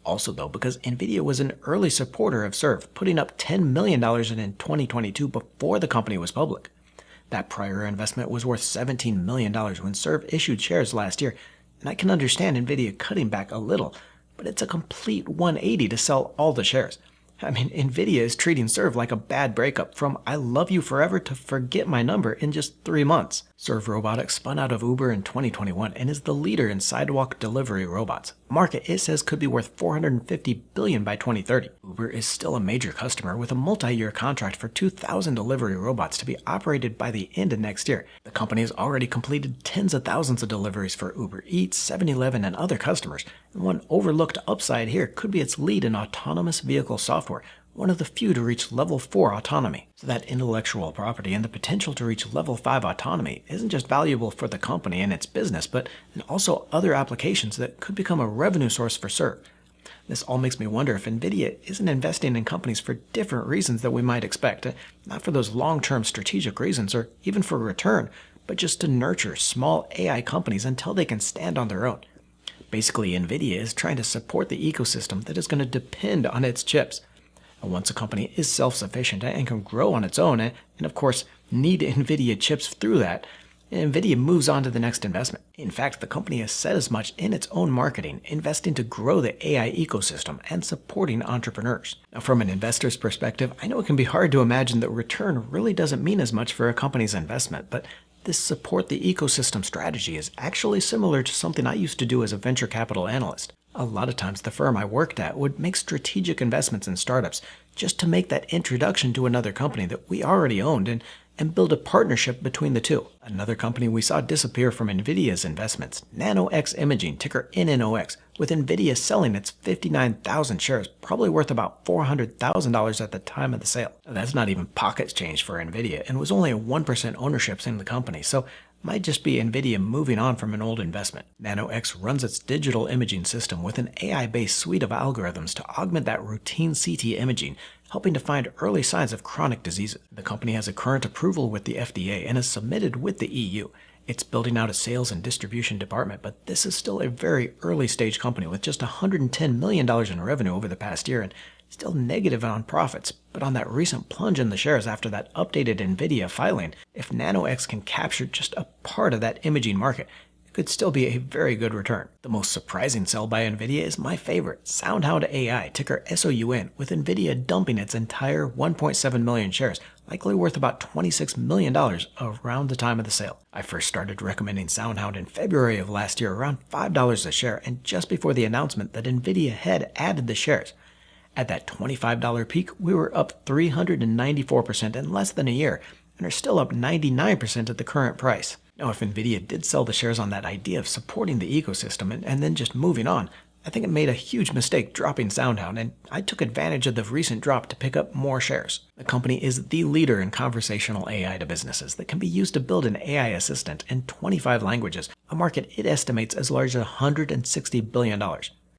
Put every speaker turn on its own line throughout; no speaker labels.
Also though, because Nvidia was an early supporter of Serve, putting up $10 million in 2022 before the company was public. That prior investment was worth $17 million when Serve issued shares last year, and I can understand Nvidia cutting back a little, but it's a complete 180 to sell all the shares. I mean, Nvidia is treating Serve like a bad breakup from I love you forever to forget my number in just 3 months. Serve Robotics spun out of Uber in 2021 and is the leader in sidewalk delivery robots, a market it says could be worth $450 billion by 2030. Uber is still a major customer with a multi-year contract for 2,000 delivery robots to be operated by the end of next year. The company has already completed tens of thousands of deliveries for Uber Eats, 7-Eleven, and other customers. And one overlooked upside here could be its lead in autonomous vehicle software, one of the few to reach level 4 autonomy. So that intellectual property and the potential to reach level 5 autonomy isn't just valuable for the company and its business, but also other applications that could become a revenue source for Serve. This all makes me wonder if Nvidia isn't investing in companies for different reasons that we might expect, not for those long-term strategic reasons or even for return, but just to nurture small AI companies until they can stand on their own. Basically, Nvidia is trying to support the ecosystem that is going to depend on its chips. And once a company is self-sufficient and can grow on its own, and of course need Nvidia chips through that, Nvidia moves on to the next investment. In fact, the company has said as much in its own marketing, investing to grow the AI ecosystem and supporting entrepreneurs. Now, from an investor's perspective, I know it can be hard to imagine that return really doesn't mean as much for a company's investment, but this support the ecosystem strategy is actually similar to something I used to do as a venture capital analyst. A lot of times the firm I worked at would make strategic investments in startups just to make that introduction to another company that we already owned and build a partnership between the two. Another company we saw disappear from Nvidia's investments, NanoX Imaging, ticker NNOX, with Nvidia selling its 59,000 shares, probably worth about $400,000 at the time of the sale. That's not even pocket change for Nvidia, and was only a 1% ownership in the company, so might just be Nvidia moving on from an old investment. NanoX runs its digital imaging system with an AI-based suite of algorithms to augment that routine CT imaging, helping to find early signs of chronic diseases. The company has a current approval with the FDA and is submitted with the EU. It's building out a sales and distribution department, but this is still a very early stage company with just $110 million in revenue over the past year and still negative on profits. But on that recent plunge in the shares after that updated Nvidia filing, if NanoX can capture just a part of that imaging market, it could still be a very good return. The most surprising sell by Nvidia is my favorite, SoundHound AI, ticker SOUN, with Nvidia dumping its entire 1.7 million shares, likely worth about $26 million around the time of the sale. I first started recommending SoundHound in February of last year, around $5 a share, and just before the announcement that Nvidia had added the shares. At that $25 peak, we were up 394% in less than a year, and are still up 99% at the current price. Now, if Nvidia did sell the shares on that idea of supporting the ecosystem and then just moving on, I think it made a huge mistake dropping SoundHound, and I took advantage of the recent drop to pick up more shares. The company is the leader in conversational AI to businesses that can be used to build an AI assistant in 25 languages, a market it estimates as large as $160 billion.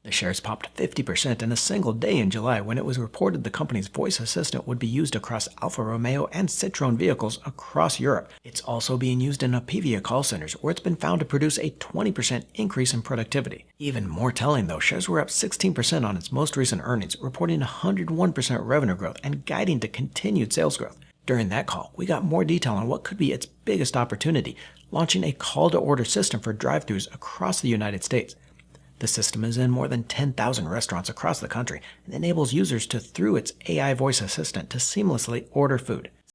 The shares popped 50% in a single day in July when it was reported the company's voice assistant would be used across Alfa Romeo and Citroën vehicles across Europe. It's also being used in Apivia call centers, where it's been found to produce a 20% increase in productivity. Even more telling though, shares were up 16% on its most recent earnings, reporting 101% revenue growth and guiding to continued sales growth. During that call, we got more detail on what could be its biggest opportunity, launching a call-to-order system for drive-thrus across the United States. The system is in more than 10,000 restaurants across the country and enables users to, through its AI voice assistant, to seamlessly order food.